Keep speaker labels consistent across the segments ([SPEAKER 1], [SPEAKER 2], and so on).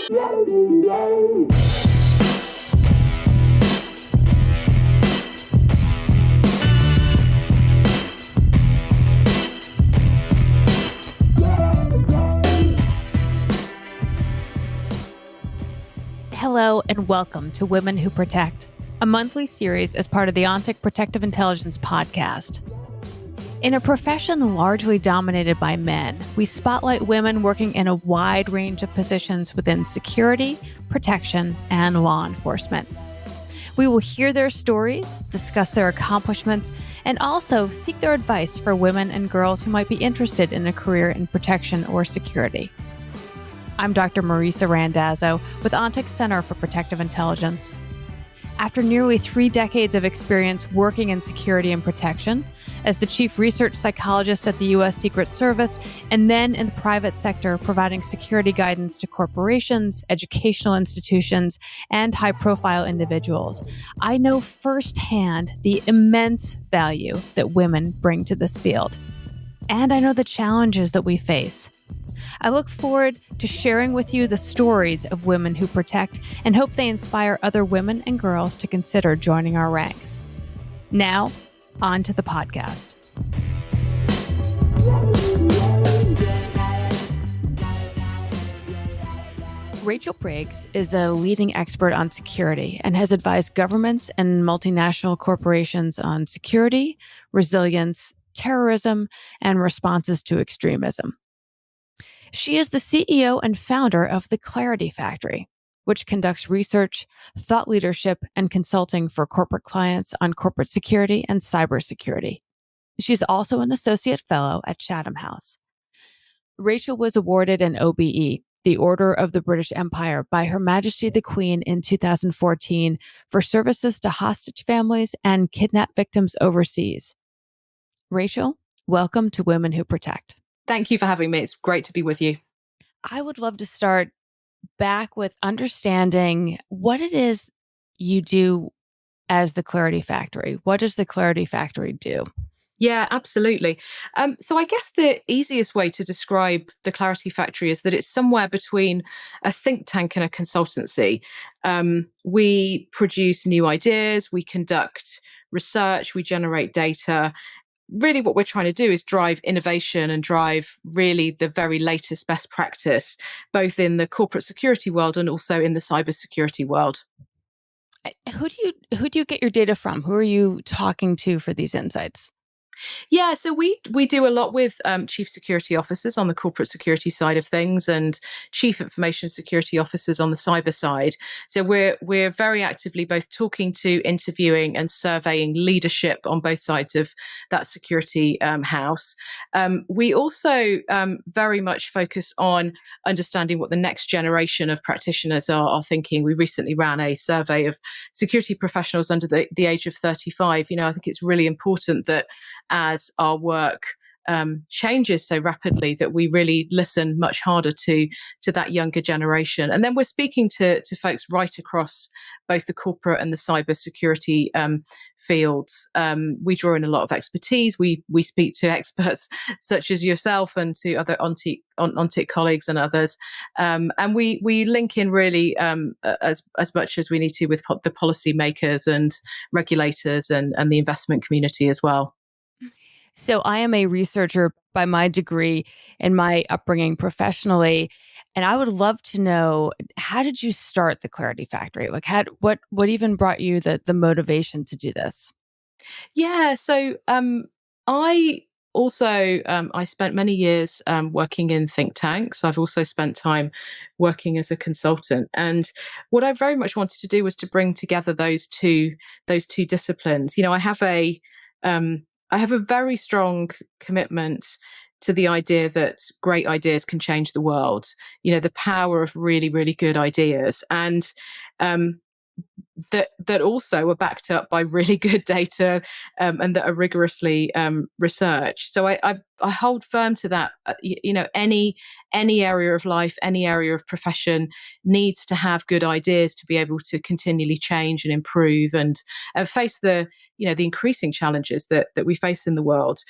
[SPEAKER 1] Hello and welcome to Women Who Protect, a monthly series as part of the ONTIC Protective Intelligence podcast. In a profession largely dominated by men, we spotlight women working in a wide range of positions within security, protection, and law enforcement. We will hear their stories, discuss their accomplishments, and also seek their advice for women and girls who might be interested in a career in protection or security. I'm Dr. Marisa Randazzo with ONTIC Center for Protective Intelligence. After nearly 3 decades of experience working in security and protection, as the chief research psychologist at the U.S. Secret Service, and then in the private sector providing security guidance to corporations, educational institutions, and high-profile individuals, I know firsthand the immense value that women bring to this field. And I know the challenges that we face. I look forward to sharing with you the stories of women who protect and hope they inspire other women and girls to consider joining our ranks. Now, on to the podcast. Rachel Briggs is a leading expert on security and has advised governments and multinational corporations on security, resilience, terrorism, and responses to extremism. She is the CEO and founder of the Clarity Factory, which conducts research, thought leadership, and consulting for corporate clients on corporate security and cybersecurity. She's also an associate fellow at Chatham House. Rachel was awarded an OBE, the Order of the British Empire, by Her Majesty the Queen in 2014 for services to hostage families and kidnap victims overseas. Rachel, welcome to Women Who Protect.
[SPEAKER 2] Thank you for having me. It's great to be with you.
[SPEAKER 1] I would love to start back with understanding what it is you do as the Clarity Factory. What does the Clarity Factory do?
[SPEAKER 2] Yeah, absolutely. So I guess the easiest way to describe the Clarity Factory is that it's somewhere between a think tank and a consultancy. We produce new ideas, we conduct research, we generate data. Really what we're trying to do is drive innovation and drive really the very latest best practice, both in the corporate security world and also in the cybersecurity world.
[SPEAKER 1] Who do you get your data from? Who are you talking to for these insights?
[SPEAKER 2] Yeah, so we do a lot with chief security officers on the corporate security side of things and chief information security officers on the cyber side. So we're very actively both talking to, interviewing, and surveying leadership on both sides of that security house. We also very much focus on understanding what the next generation of practitioners are thinking. We recently ran a survey of security professionals under the age of 35. I think it's really important that as our work changes so rapidly that we really listen much harder to that younger generation. And then we're speaking to folks right across both the corporate and the cybersecurity fields. We draw in a lot of expertise. We speak to experts such as yourself and to other ONTIC colleagues and others. And we link in really as much as we need to with the policymakers and regulators and the investment community as well.
[SPEAKER 1] So I am a researcher by my degree and my upbringing professionally, and I would love to know, how did you start the Clarity Factory? Like, what even brought you the motivation to do this?
[SPEAKER 2] Yeah, so I also I spent many years working in think tanks. I've also spent time working as a consultant, and what I very much wanted to do was to bring together those two disciplines. I have a very strong commitment to the idea that great ideas can change the world, the power of really, really good ideas. And that also are backed up by really good data and that are rigorously researched. So I hold firm to that. Any area of life, any area of profession needs to have good ideas to be able to continually change and improve and face the increasing challenges that we face in the world.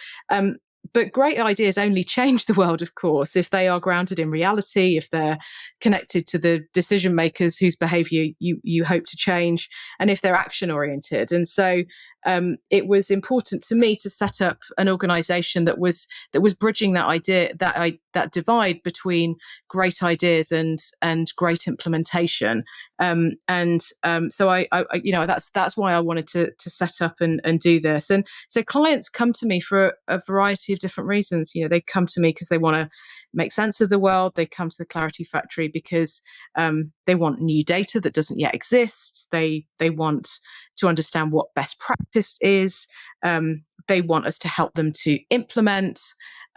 [SPEAKER 2] but great ideas only change the world, of course, if they are grounded in reality, if they're connected to the decision makers whose behavior you hope to change, and if they're action oriented. And so it was important to me to set up an organization that was bridging that divide between great ideas and great implementation. So I that's why I wanted to set up and do this. And so clients come to me for a variety of different reasons. They come to me because they want to make sense of the world. They come to the Clarity Factory because they want new data that doesn't yet exist. They want to understand what best practice is. They want us to help them to implement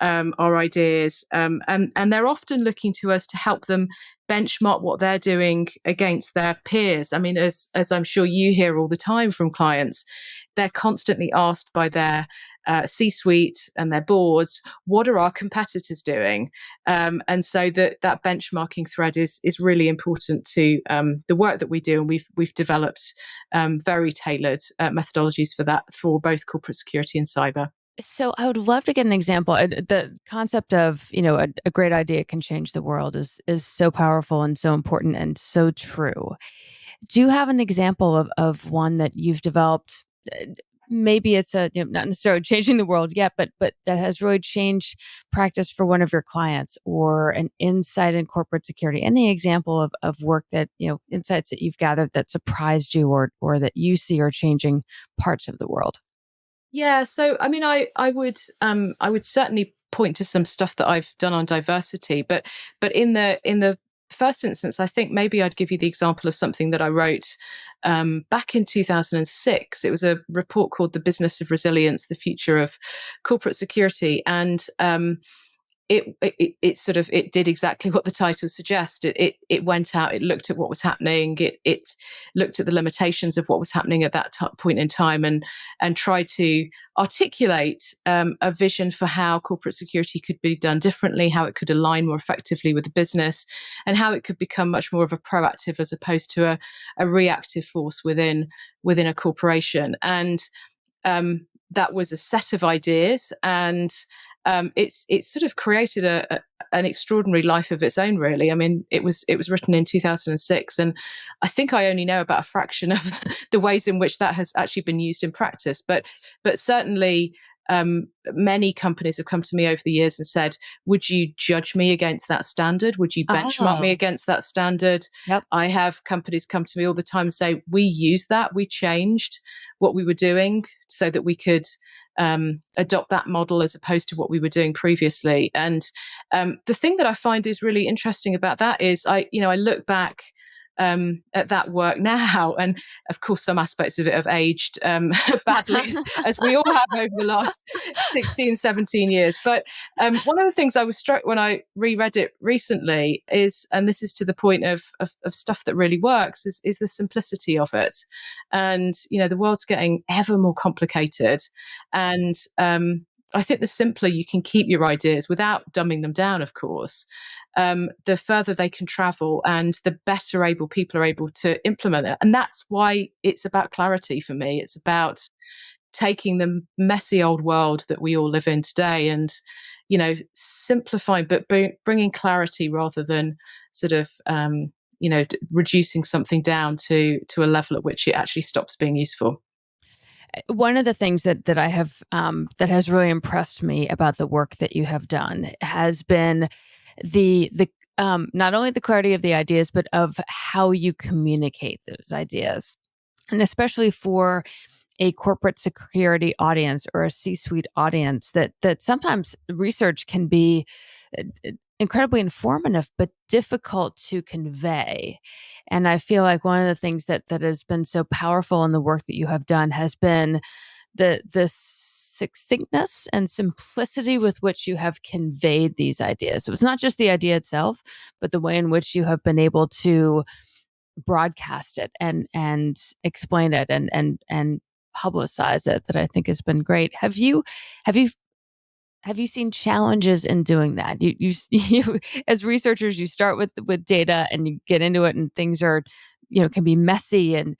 [SPEAKER 2] our ideas, and they're often looking to us to help them benchmark what they're doing against their peers. I mean, as I'm sure you hear all the time from clients, they're constantly asked by their C-suite and their boards, what are our competitors doing? And so that benchmarking thread is really important to the work that we do, and we've developed very tailored methodologies for that for both corporate security and cyber.
[SPEAKER 1] So I would love to get an example. The concept of, a great idea can change the world is so powerful and so important and so true. Do you have an example of one that you've developed? Maybe it's not necessarily changing the world yet, but that has really changed practice for one of your clients, or an insight in corporate security. Any example of work that, insights that you've gathered that surprised you, or that you see are changing parts of the world?
[SPEAKER 2] Yeah, so I mean, I would certainly point to some stuff that I've done on diversity, but in the first instance, I think maybe I'd give you the example of something that I wrote back in 2006. It was a report called "The Business of Resilience: The Future of Corporate Security," and it did exactly what the title suggests. It went out, it looked at what was happening, it looked at the limitations of what was happening at that point in time, and tried to articulate a vision for how corporate security could be done differently, how it could align more effectively with the business, and how it could become much more of a proactive as opposed to a reactive force within a corporation. And that was a set of ideas, and it's sort of created an extraordinary life of its own, really. I mean, it was written in 2006, and I think I only know about a fraction of the ways in which that has actually been used in practice. But certainly, many companies have come to me over the years and said, "Would you judge me against that standard? Would you benchmark me against that standard?"
[SPEAKER 1] Yep.
[SPEAKER 2] I have companies come to me all the time and say, "We used that. We changed what we were doing so that we could adopt that model as opposed to what we were doing previously." And the thing that I find is really interesting about that is I look back at that work now, and of course some aspects of it have aged badly, as we all have over the last 16, 17 years. But one of the things I was struck when I reread it recently is, and this is to the point of stuff that really works, is the simplicity of it. And the world's getting ever more complicated, and I think the simpler you can keep your ideas without dumbing them down, of course, the further they can travel, and the better able people are able to implement it. And that's why it's about clarity for me. It's about taking the messy old world that we all live in today and, simplifying, but bringing clarity rather than sort of, reducing something down to a level at which it actually stops being useful.
[SPEAKER 1] One of the things that I have that has really impressed me about the work that you have done has been the not only the clarity of the ideas, but of how you communicate those ideas, and especially for a corporate security audience or a C-suite audience, that sometimes research can be incredibly informative but difficult to convey. And I feel like one of the things that has been so powerful in the work that you have done has been the succinctness and simplicity with which you have conveyed these ideas. So it's not just the idea itself, but the way in which you have been able to broadcast it and explain it and publicize it, that I think has been great. Have you seen challenges in doing that? You as researchers, you start with data and you get into it, and things are, can be messy. And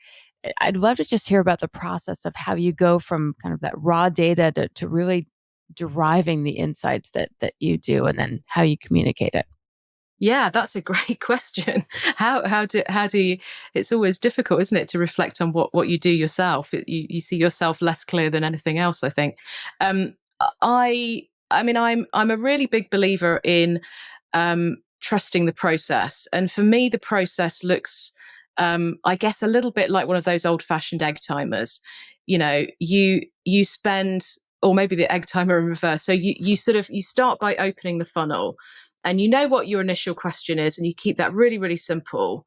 [SPEAKER 1] I'd love to just hear about the process of how you go from kind of that raw data to really deriving the insights that you do, and then how you communicate it?
[SPEAKER 2] Yeah, that's a great question. How do you? It's always difficult, isn't it, to reflect on what you do yourself. You see yourself less clear than anything else, I think. Um, I mean, I'm a really big believer in trusting the process, and for me, the process looks, I guess, a little bit like one of those old-fashioned egg timers. You spend, or maybe the egg timer in reverse. So you start by opening the funnel, and you know what your initial question is, and you keep that really, really simple.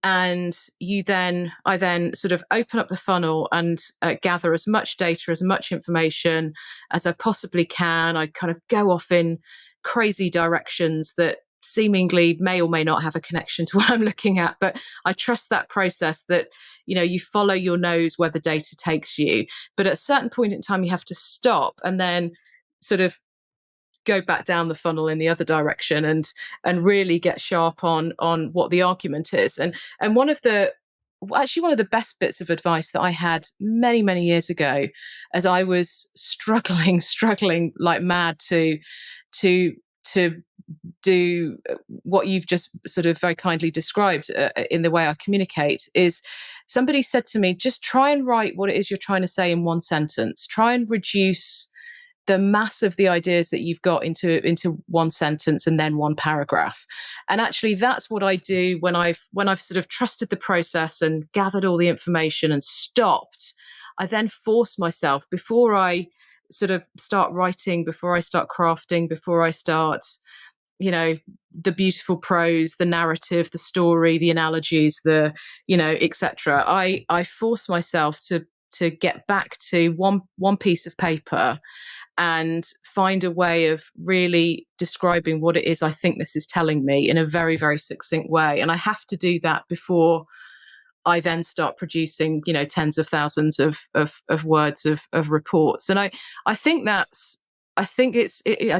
[SPEAKER 2] And I then sort of open up the funnel and gather as much data, as much information as I possibly can. I kind of go off in crazy directions that seemingly may or may not have a connection to what I'm looking at, but I trust that process, that you follow your nose where the data takes you, but at a certain point in time you have to stop and then sort of go back down the funnel in the other direction, and really get sharp on what the argument is. And one of the best bits of advice that I had many, many years ago, as I was struggling like mad to to do what you've just sort of very kindly described in the way I communicate, is somebody said to me, just try and write what it is you're trying to say in one sentence. Try and reduce the mass of the ideas that you've got into one sentence and then one paragraph. And actually that's what I do when I've sort of trusted the process and gathered all the information and stopped. I then force myself, before I sort of start writing, before I start crafting, before I start the beautiful prose, the narrative, the story, the analogies, the etc. I force myself to get back to one piece of paper and find a way of really describing what it is I think this is telling me in a very, very succinct way. And I have to do that before I then start producing, tens of thousands of words of reports. And I think I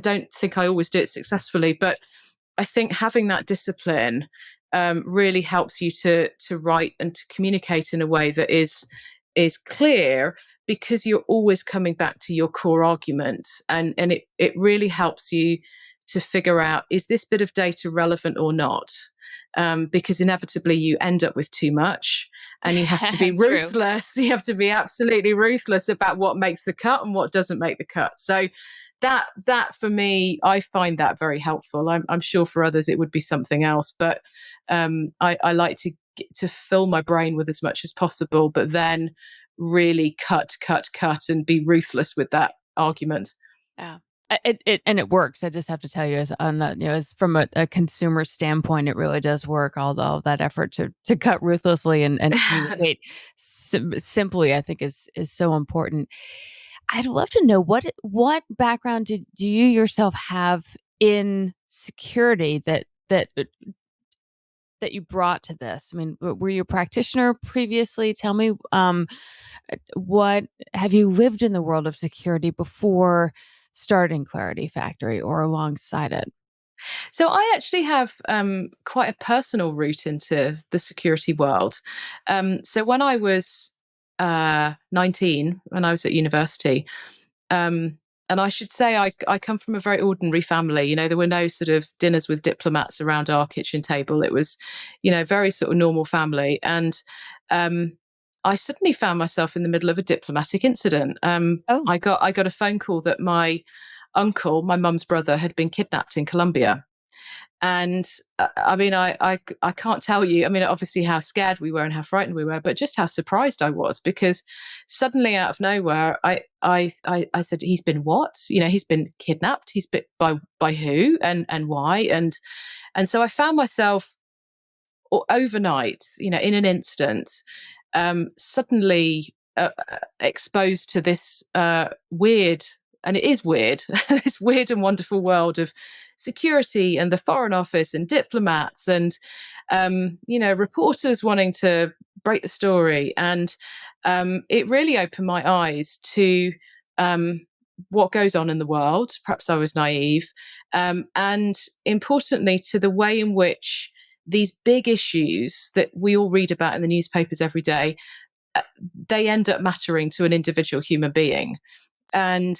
[SPEAKER 2] don't think I always do it successfully, but I think having that discipline really helps you to write and to communicate in a way that is clear, because you're always coming back to your core argument, and it really helps you to figure out, is this bit of data relevant or not? Because inevitably you end up with too much, and you have to be ruthless. You have to be absolutely ruthless about what makes the cut and what doesn't make the cut. So that for me, I find that very helpful. I'm sure for others it would be something else, but I like to fill my brain with as much as possible, but then really cut and be ruthless with that argument.
[SPEAKER 1] Yeah. It works. I just have to tell you, as on that, as from a consumer standpoint, it really does work. Although that effort to cut ruthlessly and communicate simply, I think is so important. I'd love to know what background do you yourself have in security that you brought to this? I mean, were you a practitioner previously? Tell me, what have you lived in the world of security before starting Clarity Factory or alongside it?
[SPEAKER 2] So I actually have quite a personal route into the security world. So when I was 19, when I was at university, and I should say I come from a very ordinary family. There were no sort of dinners with diplomats around our kitchen table. It was, very sort of normal family. And I suddenly found myself in the middle of a diplomatic incident.
[SPEAKER 1] Oh,
[SPEAKER 2] I got a phone call that my uncle, my mum's brother, had been kidnapped in Colombia. And I mean, I can't tell you, I mean, obviously how scared we were and how frightened we were, but just how surprised I was, because suddenly out of nowhere, I said, he's been what? He's been kidnapped. He's been by who and why? And so I found myself overnight, in an instant, suddenly exposed to this weird, and it is weird, this weird and wonderful world of security and the Foreign Office and diplomats and reporters wanting to break the story. And it really opened my eyes to what goes on in the world. Perhaps I was naive, and importantly, to the way in which these big issues that we all read about in the newspapers every day, they end up mattering to an individual human being. And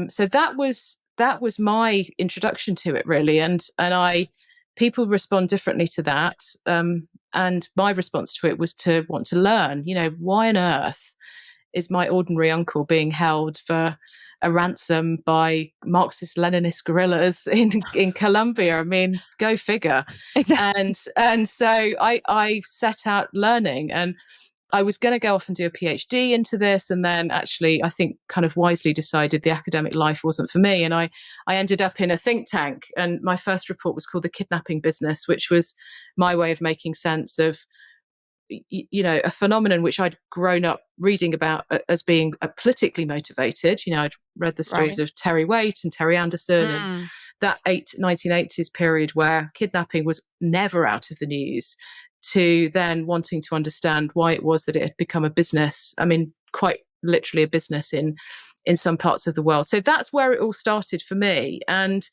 [SPEAKER 2] so that was my introduction to it, really. And people respond differently to that. And my response to it was to want to learn, why on earth is my ordinary uncle being held for a ransom by Marxist Leninist guerrillas in Colombia? I mean, go figure.
[SPEAKER 1] Exactly.
[SPEAKER 2] And so I set out learning, and I was going to go off and do a PhD into this, and then actually, I think, kind of wisely decided the academic life wasn't for me. And I ended up in a think tank, and my first report was called The Kidnapping Business, which was my way of making sense of a phenomenon which I'd grown up reading about as being politically motivated. I'd read the stories
[SPEAKER 1] Right.
[SPEAKER 2] of Terry Waite and Terry Anderson and that 1980s period where kidnapping was never out of the news, to then wanting to understand why it was that it had become a business. I mean, quite literally a business in some parts of the world. So that's where it all started for me. And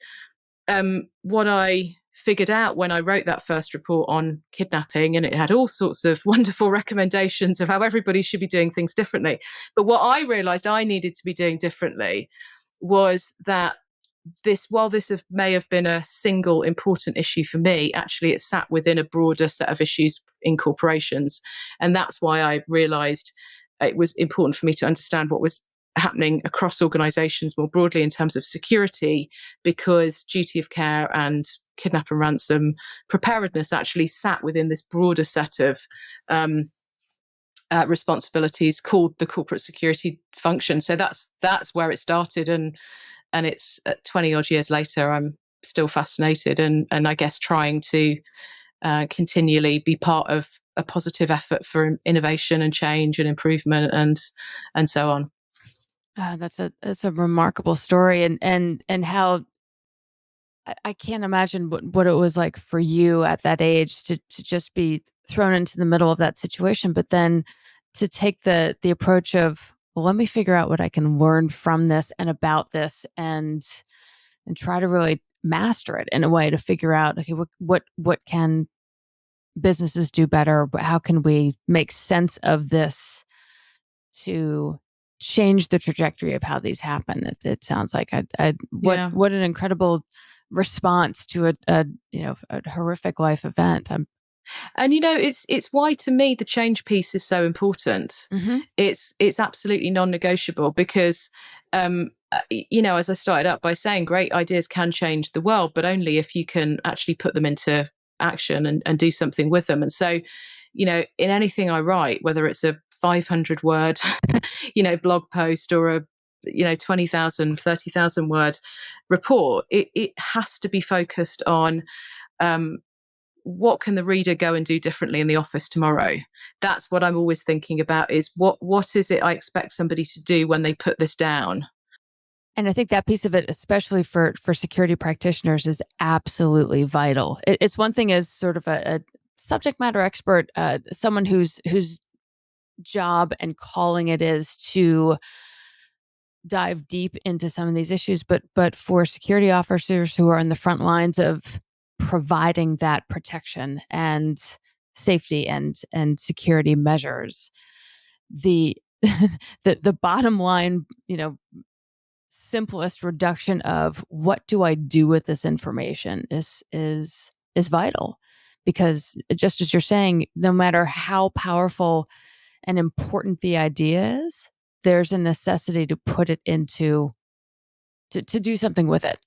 [SPEAKER 2] what I figured out when I wrote that first report on kidnapping, and it had all sorts of wonderful recommendations of how everybody should be doing things differently. But what I realized I needed to be doing differently was that while this may have been a single important issue for me, actually it sat within a broader set of issues in corporations. And that's why I realized it was important for me to understand what was happening across organizations more broadly in terms of security, because duty of care and kidnap and ransom preparedness actually sat within this broader set of responsibilities called the corporate security function. So that's where it started, and it's 20 odd years later, I'm still fascinated, and I guess trying to continually be part of a positive effort for innovation and change and improvement and so on.
[SPEAKER 1] That's a remarkable story, and how I can't imagine what it was like for you at that age to just be thrown into the middle of that situation, but then to take the approach of, well, let me figure out what I can learn from this and about this, and try to really master it in a way to figure out, okay, what can businesses do better? How can we make sense of this to change the trajectory of how these happen? It sounds like
[SPEAKER 2] Yeah.
[SPEAKER 1] what an incredible response to a horrific life event.
[SPEAKER 2] And it's why, to me, the change piece is so important.
[SPEAKER 1] Mhm.
[SPEAKER 2] It's absolutely non-negotiable, because as I started out by saying, great ideas can change the world, but only if you can actually put them into action and do something with them. And so, in anything I write, whether it's a 500 word blog post or a 20,000, 30,000 word report, it has to be focused on what can the reader go and do differently in the office tomorrow. That's what I'm always thinking about, is what is it I expect somebody to do when they put this down.
[SPEAKER 1] And I think that piece of it, especially for security practitioners, is absolutely vital. It's one thing as sort of a subject matter expert, someone whose job and calling it is to dive deep into some of these issues, but for security officers who are in the front lines of providing that protection and safety and security measures, the the bottom line, simplest reduction of what do I do with this information is vital, because just as you're saying, no matter how powerful and important the idea is, there's a necessity to put it into to do something with it.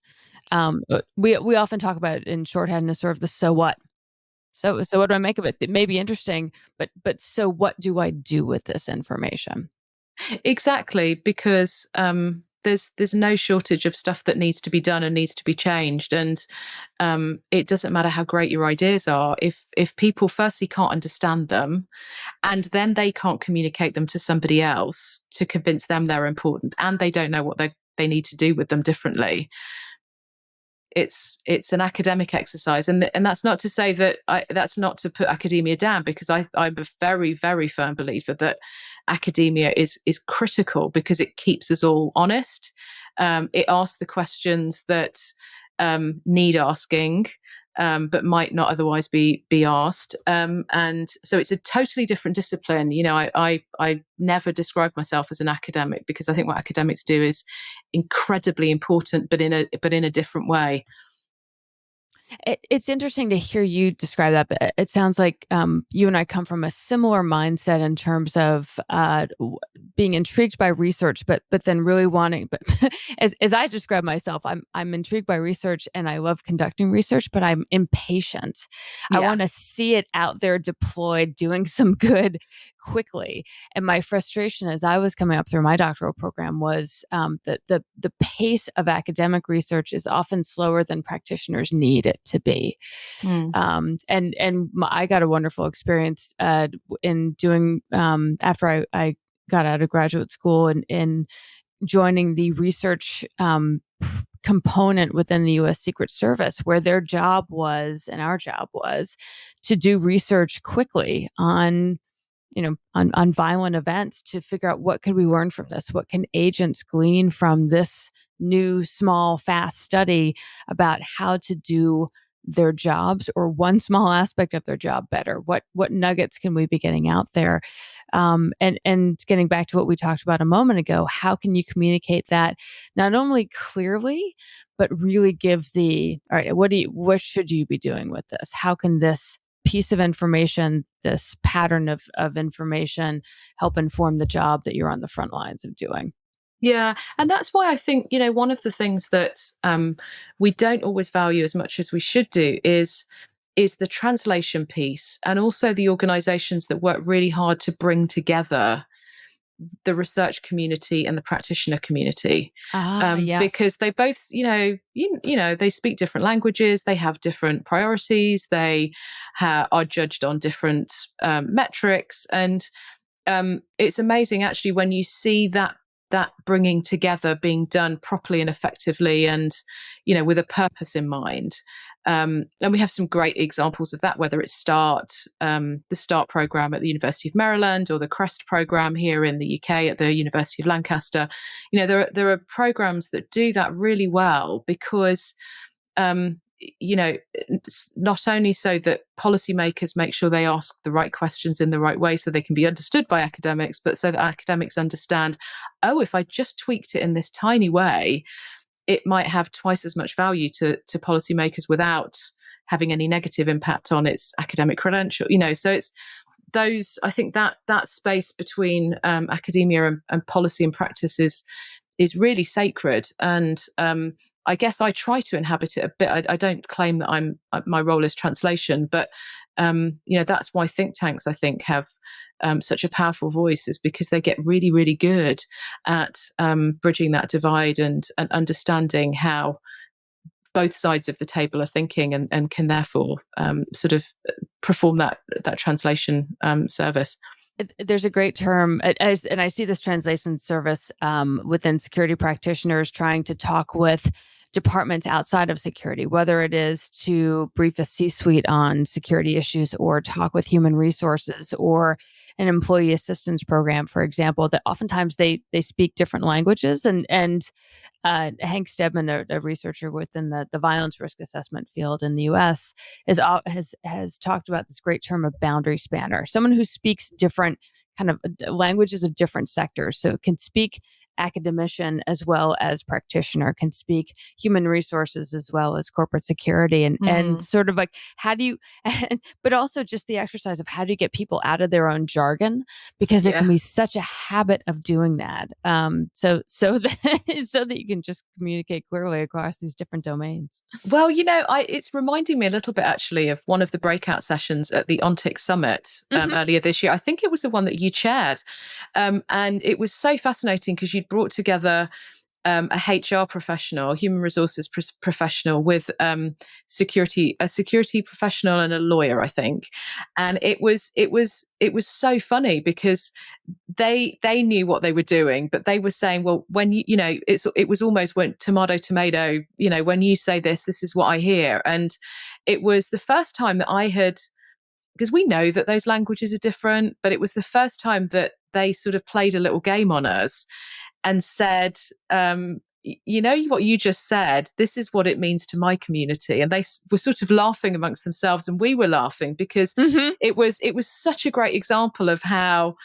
[SPEAKER 1] We often talk about it in shorthand as sort of the so what. So what do I make of it? It may be interesting, but so what do I do with this information?
[SPEAKER 2] Exactly, because there's no shortage of stuff that needs to be done and needs to be changed, and it doesn't matter how great your ideas are if people firstly can't understand them, and then they can't communicate them to somebody else to convince them they're important, and they don't know what they need to do with them differently. It's an academic exercise, and that's not to say that that's not to put academia down, because I'm a very, very firm believer that academia is critical, because it keeps us all honest. It asks the questions that need asking, but might not otherwise be asked. And so it's a totally different discipline. I never describe myself as an academic, because I think what academics do is incredibly important, but in a different way.
[SPEAKER 1] It's interesting to hear you describe that. But it sounds like you and I come from a similar mindset in terms of being intrigued by research, but then really wanting. But as I describe myself, I'm intrigued by research and I love conducting research, but I'm impatient. I
[SPEAKER 2] Yeah.
[SPEAKER 1] want to see it out there deployed, doing some good quickly. And my frustration as I was coming up through my doctoral program was that the pace of academic research is often slower than practitioners need it to be.
[SPEAKER 2] Mm.
[SPEAKER 1] I got a wonderful experience in doing after I got out of graduate school and in joining the research component within the U.S. Secret Service, where their job was, and our job was, to do research quickly on violent events, to figure out what could we learn from this, what can agents glean from this new, small, fast study about how to do their jobs, or one small aspect of their job better. What nuggets can we be getting out there? And getting back to what we talked about a moment ago, how can you communicate that not only clearly, but really give all right, what should you be doing with this? How can this piece of information, this pattern of information, help inform the job that you're on the front lines of doing?
[SPEAKER 2] Yeah, and that's why I think, one of the things that we don't always value as much as we should do is the translation piece, and also the organizations that work really hard to bring together the research community and the practitioner community,
[SPEAKER 1] Yes.
[SPEAKER 2] because they both, they speak different languages, they have different priorities, they are judged on different metrics, and it's amazing actually when you see that bringing together being done properly and effectively, and with a purpose in mind. And we have some great examples of that, whether it's the START program at the University of Maryland, or the CREST program here in the UK at the University of Lancaster. There are programs that do that really well, because not only so that policymakers make sure they ask the right questions in the right way so they can be understood by academics, but so that academics understand, oh, if I just tweaked it in this tiny way, it might have twice as much value to policymakers without having any negative impact on its academic credential. So it's those, I think that space between academia and policy and practice is really sacred. And I guess I try to inhabit it a bit. I don't claim that my role is translation, but that's why think tanks, I think, have such a powerful voice, is because they get really, really good at bridging that divide and understanding how both sides of the table are thinking, and can therefore sort of perform that translation service.
[SPEAKER 1] There's a great term, and I see this translation service within security practitioners trying to talk with departments outside of security, whether it is to brief a C-suite on security issues, or talk with human resources, or an employee assistance program, for example, that oftentimes they speak different languages. And Hank Stedman, a researcher within the violence risk assessment field in the U.S., has talked about this great term of boundary spanner, someone who speaks different kind of languages of different sectors. So it can speak academician as well as practitioner, can speak human resources as well as corporate security, and sort of like, how do you, but also just the exercise of how do you get people out of their own jargon, because it can be such a habit of doing that. So that you can just communicate clearly across these different domains.
[SPEAKER 2] Well, it's reminding me a little bit actually of one of the breakout sessions at the ONTIC Summit earlier this year. I think it was the one that you chaired. And it was so fascinating because you'd brought together a HR professional, human resources professional, with a security professional and a lawyer, I think. And it was so funny because they knew what they were doing, but they were saying, well, when it was almost when tomato, when you say this is what I hear. And it was the first time that I had, because we know that those languages are different, but it was the first time that they sort of played a little game on us and said, you know what you just said, this is what it means to my community. And they were sort of laughing amongst themselves, and we were laughing because
[SPEAKER 1] Mm-hmm.
[SPEAKER 2] it was such a great example of how,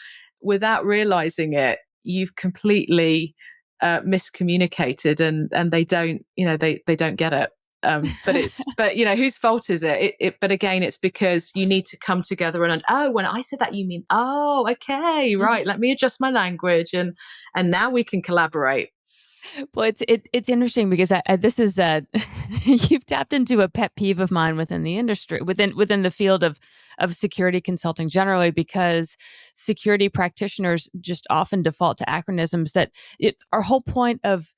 [SPEAKER 2] without realizing it, you've completely miscommunicated, and they don't, they don't get it. But whose fault is it? But again, it's because you need to come together and, oh, when I said that, you mean, oh, okay, right, let me adjust my language, and now we can collaborate.
[SPEAKER 1] Well, it's interesting because this is you've tapped into a pet peeve of mine within the industry, within the field of security consulting generally, because security practitioners just often default to acronyms our whole point of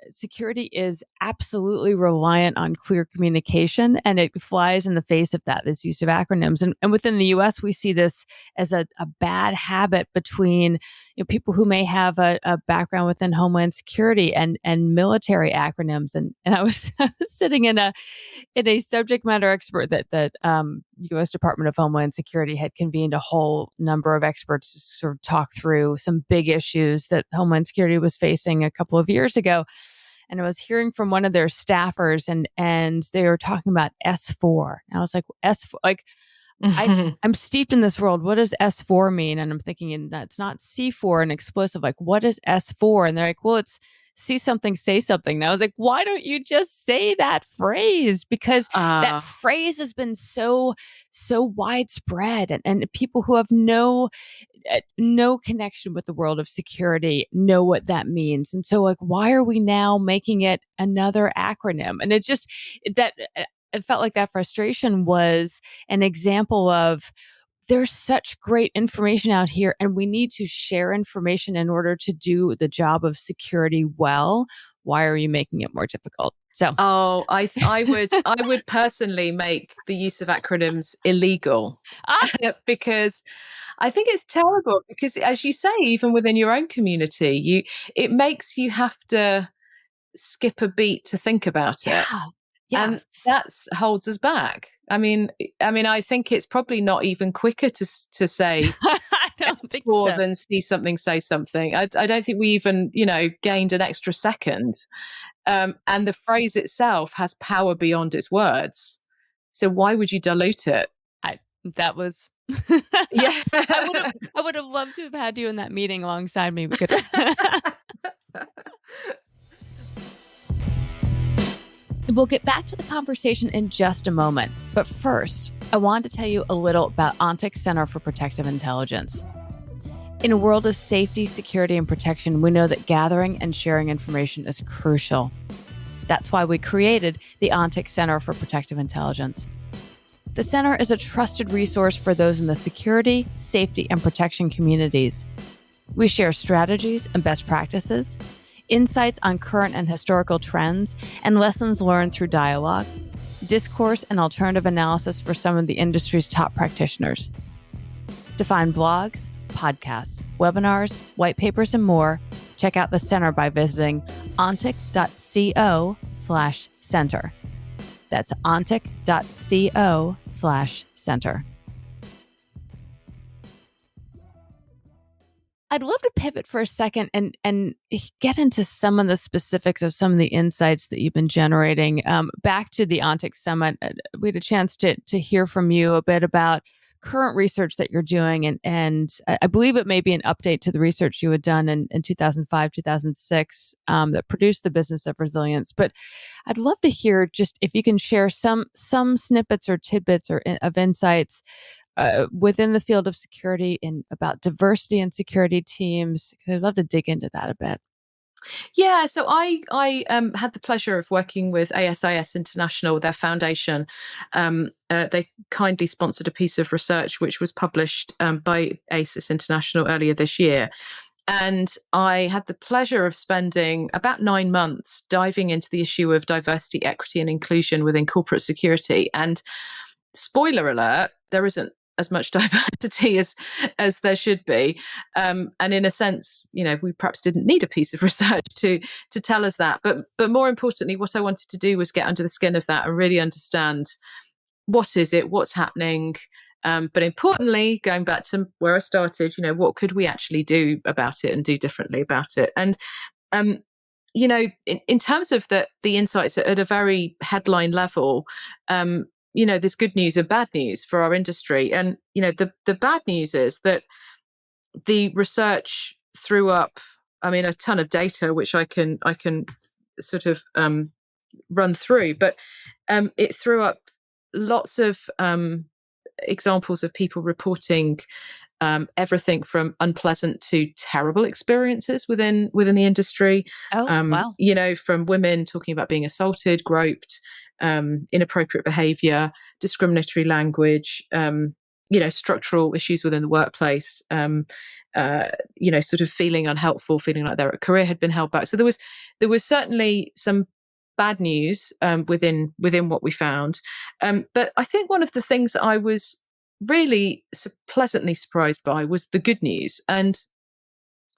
[SPEAKER 1] security is absolutely reliant on clear communication, and it flies in the face of that, this use of acronyms. And within the US, we see this as a bad habit between people who may have a background within Homeland Security and military acronyms. And I was, I was sitting in a subject matter expert that U.S. Department of Homeland Security had convened a whole number of experts to sort of talk through some big issues that Homeland Security was facing a couple of years ago. And I was hearing from one of their staffers, and they were talking about S4. And I was like, S4, like I'm steeped in this world. What does S4 mean? And I'm thinking, that's not C4, an explosive. Like, what is S4? And they're like, well, it's see something, say something. And I was like, why don't you just say that phrase? Because that phrase has been so widespread, and people who have no connection with the world of security know what that means. And so, like, why are we now making it another acronym? And it just that it felt like that frustration was an example of, there's such great information out here, and we need to share information in order to do the job of security well. Why are you making it more difficult? So,
[SPEAKER 2] I would personally make the use of acronyms illegal because I think it's terrible. Because, as you say, even within your own community, it makes you have to skip a beat to think about it. And
[SPEAKER 1] yes.
[SPEAKER 2] that holds us back. I think it's probably not even quicker to say
[SPEAKER 1] I don't think
[SPEAKER 2] more
[SPEAKER 1] so.
[SPEAKER 2] than see something, say something. I don't think we even, gained an extra second. And the phrase itself has power beyond its words. So why would you dilute it?
[SPEAKER 1] That was.
[SPEAKER 2] Yeah.
[SPEAKER 1] I would have loved to have had you in that meeting alongside me. We could. We'll get back to the conversation in just a moment. But first, I wanted to tell you a little about ONTIC's Center for Protective Intelligence. In a world of safety, security, and protection, we know that gathering and sharing information is crucial. That's why we created the ONTIC Center for Protective Intelligence. The center is a trusted resource for those in the security, safety, and protection communities. We share strategies and best practices, insights on current and historical trends, and lessons learned through dialogue, discourse, and alternative analysis for some of the industry's top practitioners. To find blogs, podcasts, webinars, white papers, and more, check out the center by visiting ontic.co/center. That's ontic.co/center. I'd love to pivot for a second and get into some of the specifics of some of the insights that you've been generating. Back to the ONTIC Summit, we had a chance to hear from you a bit about current research that you're doing, and I believe it may be an update to the research you had done in 2005, 2006 that produced the Business of Resilience. But I'd love to hear, just if you can share some snippets or tidbits of insights within the field of security and about diversity and security teams. I'd love to dig into that a bit.
[SPEAKER 2] Yeah, so I had the pleasure of working with ASIS International, their foundation. They kindly sponsored a piece of research which was published by ASIS International earlier this year. And I had the pleasure of spending about 9 months diving into the issue of diversity, equity, and inclusion within corporate security. And spoiler alert, there isn't as much diversity as there should be, and in a sense, we perhaps didn't need a piece of research to tell us that. But more importantly, what I wanted to do was get under the skin of that and really understand what is it, what's happening, but importantly, going back to where I started, what could we actually do about it and do differently about it? And in terms of the insights at a very headline level, there's good news and bad news for our industry. And, the bad news is that the research threw up, a ton of data, which I can sort of run through, but it threw up lots of examples of people reporting everything from unpleasant to terrible experiences within the industry.
[SPEAKER 1] Oh, wow.
[SPEAKER 2] From women talking about being assaulted, groped, inappropriate behavior, discriminatory language, structural issues within the workplace, sort of feeling unhelpful, feeling like their career had been held back. So there was certainly some bad news within what we found. But I think one of the things that I was really pleasantly surprised by was the good news. And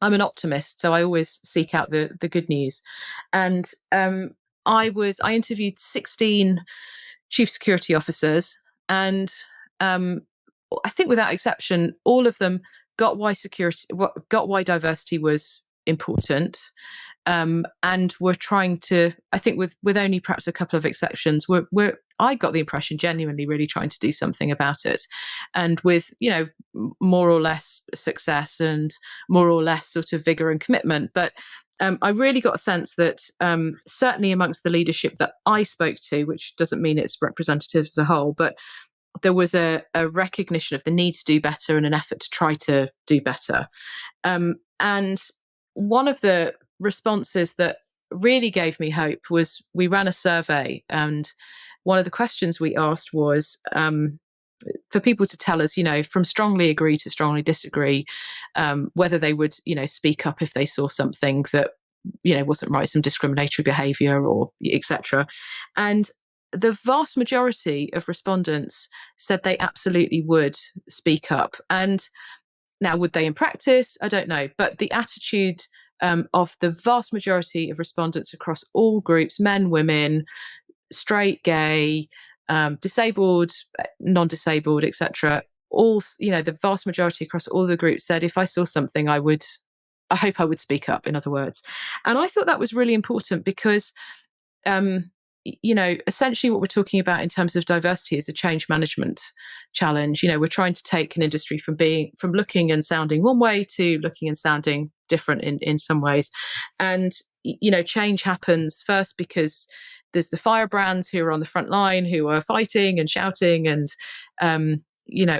[SPEAKER 2] I'm an optimist, so I always seek out the good news. And I interviewed 16 chief security officers, and I think without exception, all of them got why diversity was important. And we're trying to, I think with only perhaps a couple of exceptions, I got the impression genuinely really trying to do something about it, and with more or less success and more or less sort of vigor and commitment. But I really got a sense that certainly amongst the leadership that I spoke to, which doesn't mean it's representative as a whole, but there was a recognition of the need to do better and an effort to try to do better. And one of the responses that really gave me hope was we ran a survey, and one of the questions we asked was for people to tell us, from strongly agree to strongly disagree, whether they would, speak up if they saw something that, wasn't right, some discriminatory behavior or etc. And the vast majority of respondents said they absolutely would speak up. And now, would they in practice? I don't know. But the attitude of the vast majority of respondents across all groups, men, women, straight, gay, disabled, non-disabled, etc., all, the vast majority across all the groups said, if I saw something, I hope I would speak up, in other words. And I thought that was really important because essentially what we're talking about in terms of diversity is a change management challenge. We're trying to take an industry from looking and sounding one way to looking and sounding different in some ways. And, change happens first because there's the firebrands who are on the front line, who are fighting and shouting and,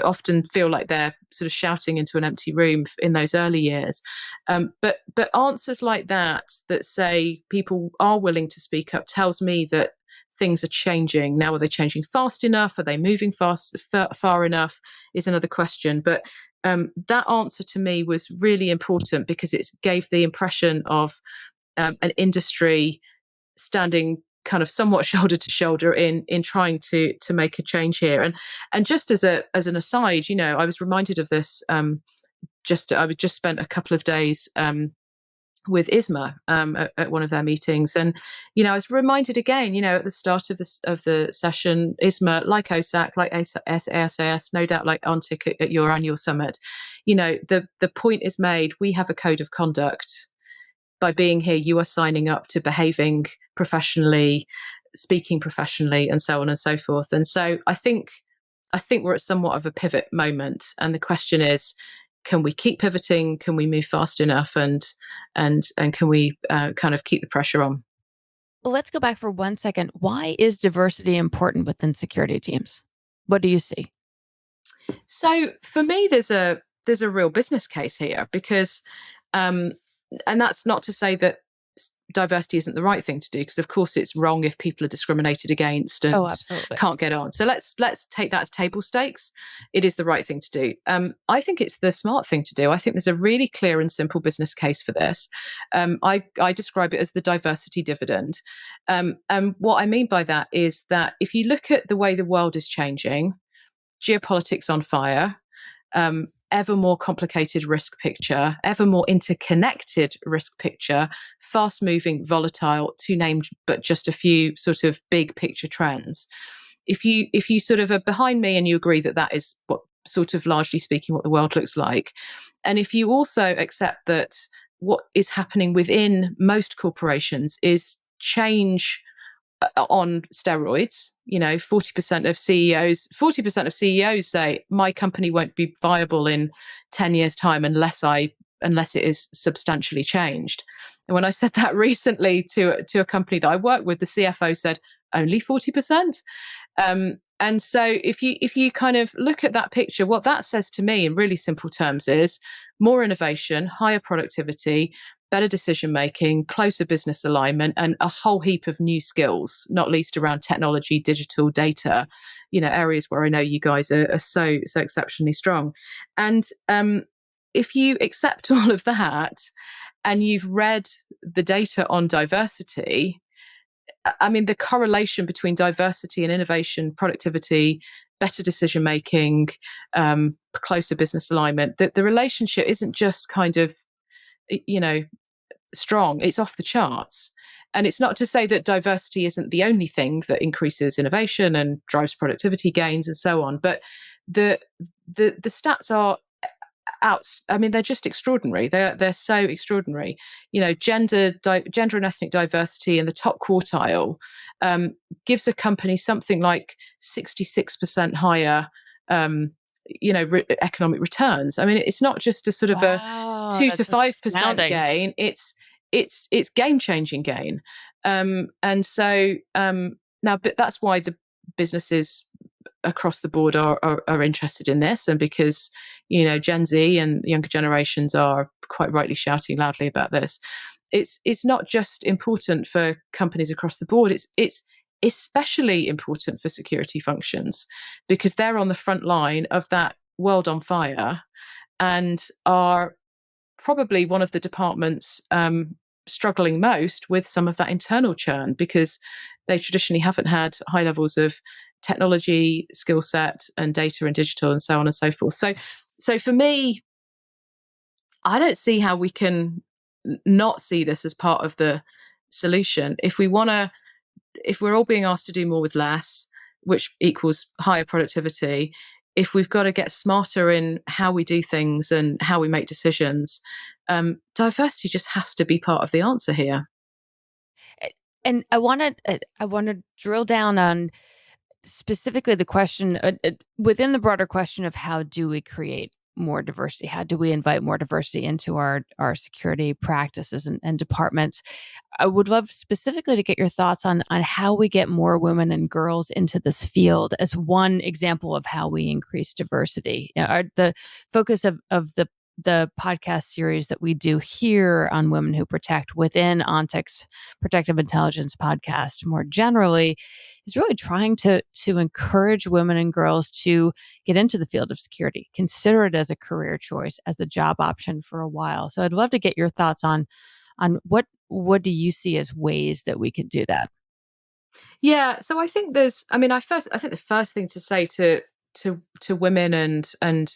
[SPEAKER 2] often feel like they're sort of shouting into an empty room in those early years. But answers like that say people are willing to speak up tells me that things are changing. Now, are they changing fast enough? Are they moving far enough? Is another question. But that answer to me was really important because it gave the impression of an industry standing kind of somewhat shoulder to shoulder in trying to make a change here. And just as an aside, I was reminded of this. I just spent a couple of days with ISMA at one of their meetings, and I was reminded again, at the start of the session, ISMA, like OSAC, like ASAS, no doubt like ONTIC at your annual summit, the point is made. We have a code of conduct. By being here, you are signing up to behaving professionally, speaking professionally, and so on and so forth. And so I think we're at somewhat of a pivot moment, and the question is, can we keep pivoting? Can we move fast enough? And can we kind of keep the pressure on?
[SPEAKER 1] Well, let's go back for 1 second. Why is diversity important within security teams? What do you see?
[SPEAKER 2] So for me, there's a real business case here because, and that's not to say that diversity isn't the right thing to do, because of course it's wrong if people are discriminated against and can't get on. So let's take that as table stakes. It is the right thing to do. I think it's the smart thing to do. I think there's a really clear and simple business case for this. I describe it as the diversity dividend. And what I mean by that is that if you look at the way the world is changing, geopolitics on fire, ever more complicated risk picture, ever more interconnected risk picture, fast moving, volatile, to name but just a few sort of big picture trends. If you sort of are behind me and you agree that is what sort of largely speaking what the world looks like, and if you also accept that what is happening within most corporations is change on steroids. 40% of CEOs say my company won't be viable in 10 years time unless it is substantially changed. And when I said that recently to a company that I work with, the CFO said only 40%. And so if you kind of look at that picture, what that says to me in really simple terms is more innovation, higher productivity, better decision making, closer business alignment, and a whole heap of new skills, not least around technology, digital, data, areas where I know you guys are so exceptionally strong. And if you accept all of that and you've read the data on diversity, I mean, the correlation between diversity and innovation, productivity, better decision making, closer business alignment, the relationship isn't just kind of, strong, it's off the charts. And it's not to say that diversity isn't the only thing that increases innovation and drives productivity gains and so on, but the stats are I mean, they're just extraordinary. They're so extraordinary. Gender and ethnic diversity in the top quartile gives a company something like 66% higher economic returns. I mean, it's not just a sort of a 2 to 5% gain. It's game-changing gain. And so now, but that's why the businesses across the board are interested in this, and because Gen Z and the younger generations are quite rightly shouting loudly about this. It's not just important for companies across the board. It's especially important for security functions, because they're on the front line of that world on fire and are probably one of the departments struggling most with some of that internal churn, because they traditionally haven't had high levels of technology skill set and data and digital and so on and so forth. So for me, I don't see how we can not see this as part of the solution. If we're all being asked to do more with less, which equals higher productivity, if we've got to get smarter in how we do things and how we make decisions, diversity just has to be part of the answer here.
[SPEAKER 1] And I want to drill down on specifically the question within the broader question of how do we create more diversity? How do we invite more diversity into our security practices and departments? I would love specifically to get your thoughts on how we get more women and girls into this field as one example of how we increase diversity. The focus of the podcast series that we do here on Women Who Protect within ONTIC's Protective Intelligence podcast more generally is really trying to encourage women and girls to get into the field of security, consider it as a career choice, as a job option for a while. So I'd love to get your thoughts on what do you see as ways that we could do that?
[SPEAKER 2] Yeah, so I think I think the first thing to say to women and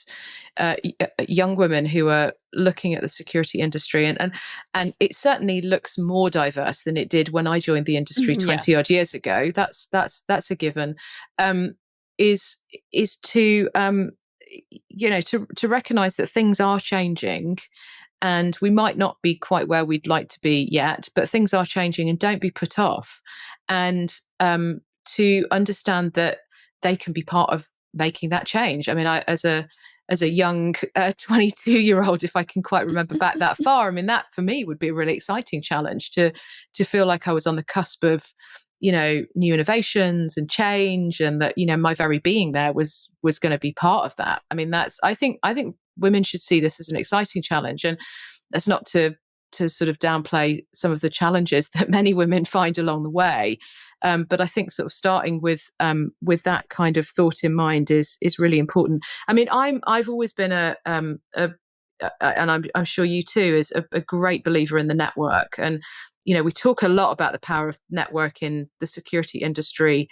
[SPEAKER 2] young women who are looking at the security industry, and it certainly looks more diverse than it did when I joined the industry 20 odd years ago. That's a given. Is to to recognize that things are changing, and we might not be quite where we'd like to be yet, but things are changing, and don't be put off, and to understand that they can be part of making that change. I mean, as a young 22-year-old, if I can quite remember back that far, I mean, that for me would be a really exciting challenge to feel like I was on the cusp of new innovations and change, and that my very being there was going to be part of that. I mean, I think women should see this as an exciting challenge, and that's not to sort of downplay some of the challenges that many women find along the way. But I think sort of starting with that kind of thought in mind is really important. I mean, I've always been and I'm sure you too, is a great believer in the network. And we talk a lot about the power of network in the security industry.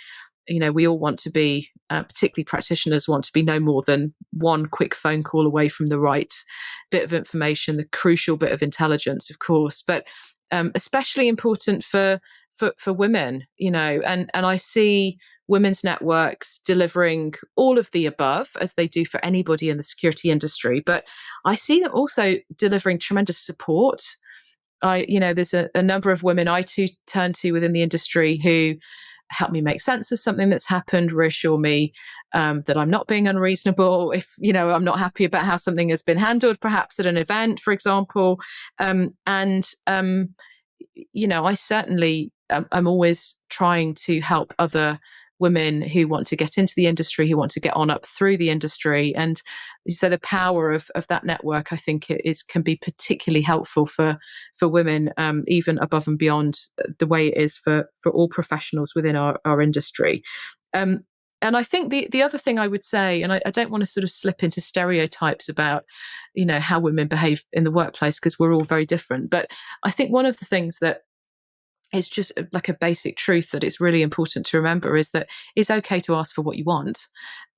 [SPEAKER 2] We all want to be, particularly practitioners, want to be no more than one quick phone call away from the right bit of information, the crucial bit of intelligence, of course, but especially important for women, and I see women's networks delivering all of the above, as they do for anybody in the security industry. But I see them also delivering tremendous support. There's a number of women I too turn to within the industry who help me make sense of something that's happened, reassure me that I'm not being unreasonable if, I'm not happy about how something has been handled, perhaps at an event, for example. I certainly I'm always trying to help other women who want to get into the industry, who want to get on up through the industry. And so the power of that network, I think, can be particularly helpful for women, even above and beyond the way it is for all professionals within our industry. And I think the other thing I would say, and I don't want to sort of slip into stereotypes about, how women behave in the workplace, because we're all very different. But I think one of the things that is just like a basic truth that it's really important to remember is that it's okay to ask for what you want.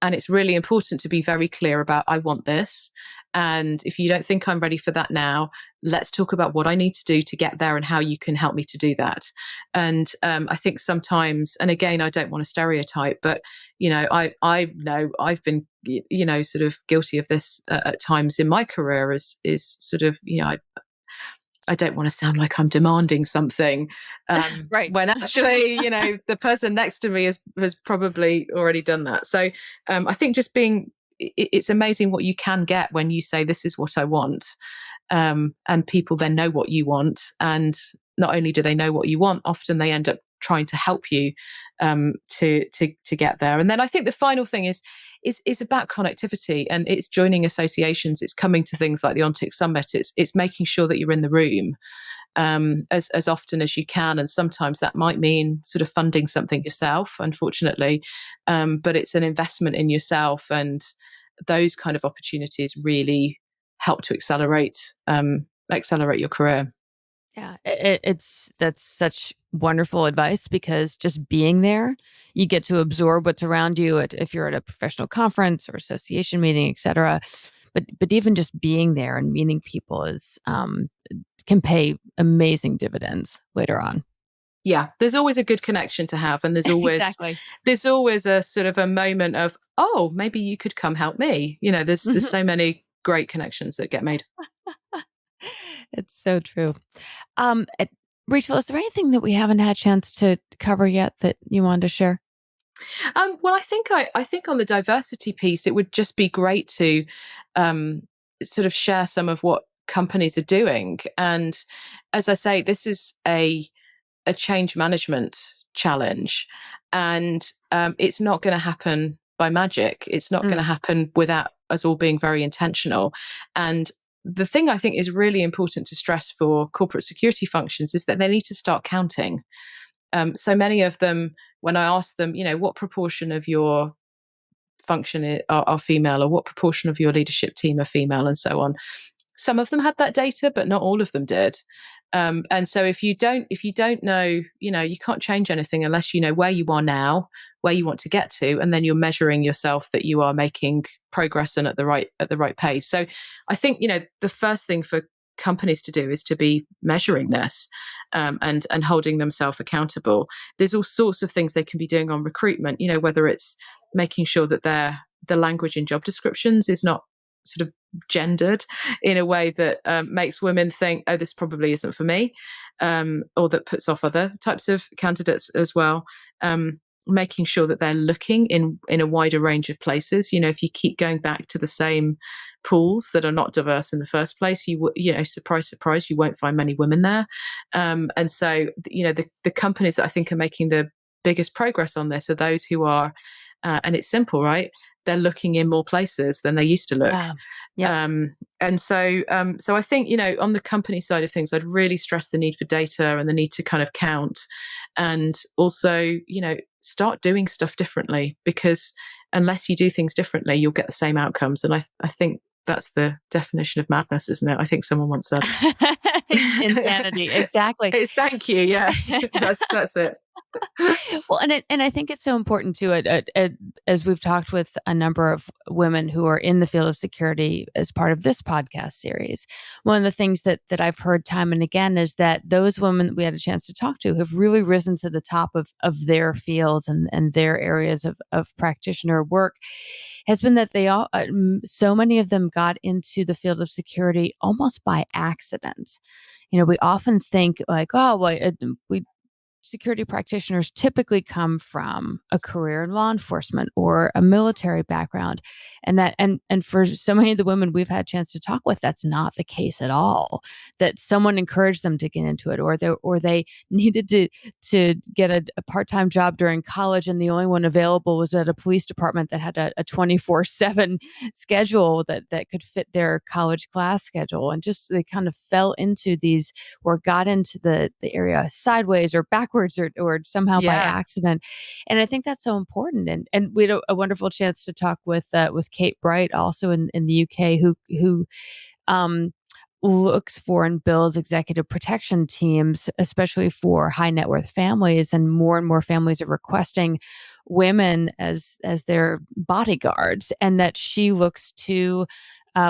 [SPEAKER 2] And it's really important to be very clear about, I want this. And if you don't think I'm ready for that now, let's talk about what I need to do to get there and how you can help me to do that. And I think sometimes, and again, I don't want to stereotype, but, I know I've been, sort of guilty of this at times in my career is sort of, I don't want to sound like I'm demanding something,
[SPEAKER 1] right?
[SPEAKER 2] When actually, the person next to me has probably already done that. So I think just it's amazing what you can get when you say, this is what I want. And people then know what you want. And not only do they know what you want, often they end up trying to help you to get there. And then I think the final thing is about connectivity, and it's joining associations. It's coming to things like the ONTIC Summit. It's making sure that you're in the room as often as you can. And sometimes that might mean sort of funding something yourself, unfortunately. But it's an investment in yourself, and those kind of opportunities really help to accelerate your career.
[SPEAKER 1] Yeah, that's such wonderful advice, because just being there, you get to absorb what's around you if you're at a professional conference or association meeting, et cetera. But even just being there and meeting people can pay amazing dividends later on.
[SPEAKER 2] Yeah, there's always a good connection to have, and there's always
[SPEAKER 1] exactly.
[SPEAKER 2] There's always a sort of a moment of, oh, maybe you could come help me. There's so many great connections that get made.
[SPEAKER 1] It's so true. Rachel, is there anything that we haven't had a chance to cover yet that you wanted to share?
[SPEAKER 2] Well, I think on the diversity piece, it would just be great to sort of share some of what companies are doing. And as I say, this is a change management challenge, and it's not going to happen by magic. It's not going to happen without us all being very intentional. And the thing I think is really important to stress for corporate security functions is that they need to start counting. So many of them, when I ask them, what proportion of your function are female, or what proportion of your leadership team are female, and so on, some of them had that data, but not all of them did. And so if you don't know, you can't change anything unless you know where you are now, where you want to get to, and then you're measuring yourself that you are making progress and at the right pace. So I think, the first thing for companies to do is to be measuring this, and holding themselves accountable. There's all sorts of things they can be doing on recruitment, whether it's making sure that the language in job descriptions is not sort of gendered in a way that makes women think, oh, this probably isn't for me, or that puts off other types of candidates as well. Making sure that they're looking in a wider range of places. If you keep going back to the same pools that are not diverse in the first place, surprise, surprise, you won't find many women there. And so, the companies that I think are making the biggest progress on this are those who are, and it's simple, right? They're looking in more places than they used to look.
[SPEAKER 1] Yeah.
[SPEAKER 2] And so I think, on the company side of things, I'd really stress the need for data and the need to kind of count, and also, start doing stuff differently, because unless you do things differently, you'll get the same outcomes. And I think that's the definition of madness, isn't it? I think someone once said.
[SPEAKER 1] Insanity. Exactly.
[SPEAKER 2] Thank you. Yeah, that's it.
[SPEAKER 1] Well, and I think it's so important too. As we've talked with a number of women who are in the field of security as part of this podcast series, one of the things that I've heard time and again is that those women we had a chance to talk to have really risen to the top of their fields and their areas of practitioner work. Has been that they all, so many of them got into the field of security almost by accident. We often think like, oh, well, we security practitioners typically come from a career in law enforcement or a military background. And for so many of the women we've had a chance to talk with, that's not the case at all. That someone encouraged them to get into it, or they needed to get a part-time job during college, and the only one available was at a police department that had a 24/7 schedule that could fit their college class schedule. And just they kind of fell into these, or got into the area sideways or backwards, or somehow by accident. And I think that's so important. And we had a wonderful chance to talk with Kate Bright, also in the UK, who looks for and builds executive protection teams, especially for high net worth families. And more families are requesting women as their bodyguards, and that she looks to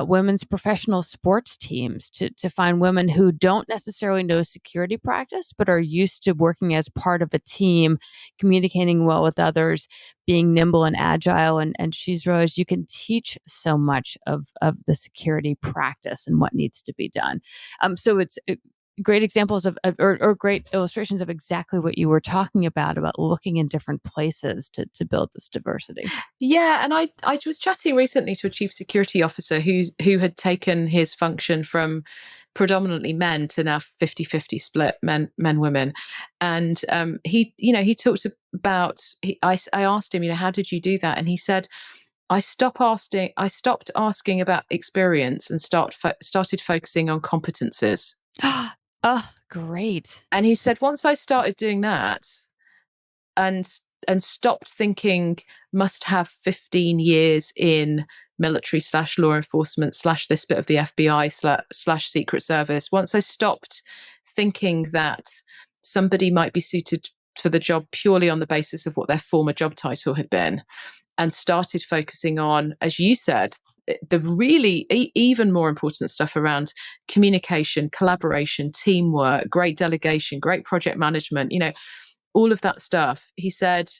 [SPEAKER 1] women's professional sports teams to find women who don't necessarily know security practice, but are used to working as part of a team, communicating well with others, being nimble and agile. And she's realized you can teach so much of the security practice and what needs to be done. So it's great examples or great illustrations of exactly what you were talking about looking in different places to build this diversity.
[SPEAKER 2] Yeah, and I was chatting recently to a chief security officer who had taken his function from predominantly men to now 50-50 split men women. And he talked about, I asked him, how did you do that? And he said, I stopped asking about experience and started focusing on competences.
[SPEAKER 1] Oh, great.
[SPEAKER 2] And he said, once I started doing that and stopped thinking must have 15 years in military / law enforcement / this bit of the FBI / Secret Service, once I stopped thinking that somebody might be suited for the job purely on the basis of what their former job title had been, and started focusing on, as you said, the really even more important stuff around communication, collaboration, teamwork, great delegation, great project management, all of that stuff. He said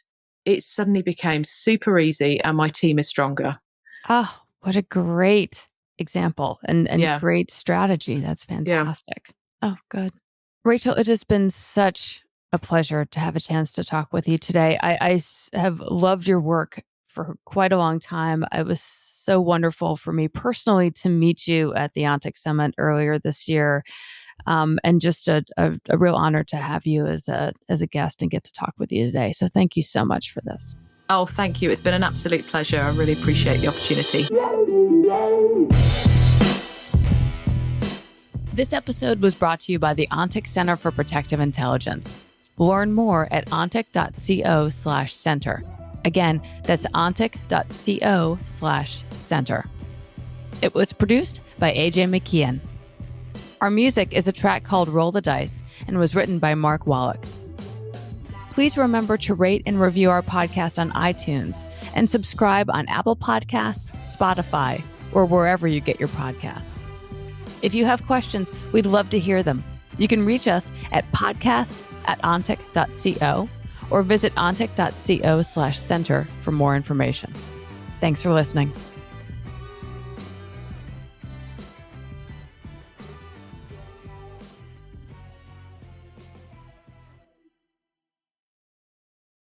[SPEAKER 2] it suddenly became super easy and my team is stronger.
[SPEAKER 1] Oh, what a great example and great strategy. That's fantastic. Yeah. Oh, good. Rachel, it has been such a pleasure to have a chance to talk with you today. I have loved your work for quite a long time. It was so wonderful for me personally to meet you at the ONTIC Summit earlier this year. And just a real honor to have you as a guest and get to talk with you today. So thank you so much for this.
[SPEAKER 2] Oh, thank you. It's been an absolute pleasure. I really appreciate the opportunity.
[SPEAKER 1] This episode was brought to you by the ONTIC Center for Protective Intelligence. Learn more at ontic.co/center. Again, that's ontic.co/center. It was produced by AJ McKeon. Our music is a track called Roll the Dice and was written by Mark Wallach. Please remember to rate and review our podcast on iTunes and subscribe on Apple Podcasts, Spotify, or wherever you get your podcasts. If you have questions, we'd love to hear them. You can reach us at podcasts@ontic.co or visit ontic.co/center for more information. Thanks for listening.